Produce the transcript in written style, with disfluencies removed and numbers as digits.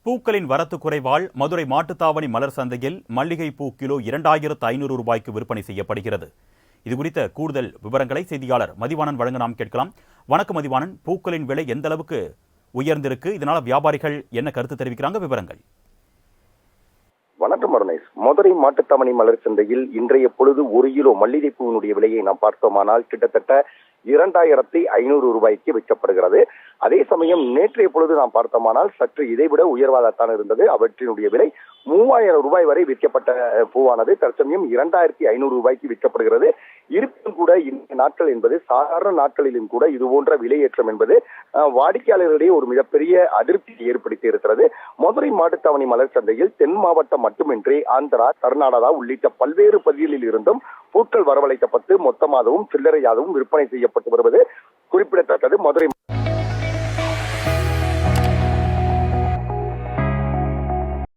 பூக்களின் வரத்து குறைவால் மதுரை மாட்டுத்தாவணி மலர் சந்தையில் மல்லிகை பூ கிலோ 2500 ரூபாய்க்கு விற்பனை செய்யப்படுகிறது. இதுகுறித்த கூடுதல் விவரங்களை செய்தியாளர் மதிவாணன் வழங்க நாம் கேட்கலாம். வணக்கம் மதிவாணன், பூக்களின் விலை எந்த அளவுக்கு உயர்ந்திருக்கு, இதனால வியாபாரிகள் என்ன கருத்து தெரிவிக்கிறாங்க, விவரங்கள்? வணக்கம் அருணேஷ். மதுரை மாட்டுத்தாவணி மலர் சந்தையில் இன்றைய பொழுது 1 கிலோ மல்லிகை பூவினுடைய விலையை நாம் பார்த்தோமானால் கிட்டத்தட்ட 2500 ரூபாய்க்கு விற்கப்படுகிறது. அதே சமயம் நேற்றைய பொழுது நாம் பார்த்தோமானால் சற்று இதைவிட உயர்வாகத்தான் இருந்தது. அவற்றினுடைய விலை 3000 ரூபாய் வரை விற்கப்பட்ட பூவானது தற்சமயம் 2500 ரூபாய்க்கு விற்கப்படுகிறது. இருப்பினும் கூட இந்த நாட்கள் என்பது சாதாரண நாட்களிலும் கூட இது போன்ற விலையேற்றம் என்பது வாடிக்கையாளர்களிடையே ஒரு மிகப்பெரிய அதிருப்தியை ஏற்படுத்தி இருக்கிறது. மதுரை மாட்டுத்தாவணி மலர் சந்தையில் தென் மாவட்டம் மட்டுமின்றி ஆந்திரா, கர்நாடகா உள்ளிட்ட பல்வேறு பகுதிகளில் இருந்தும் பூக்கள் வரவழைக்கப்பட்டு மொத்தமாகவும் சில்லறையாகவும் விற்பனை செய்யப்பட்டு வருவது குறிப்பிடத்தக்கது. மதுரை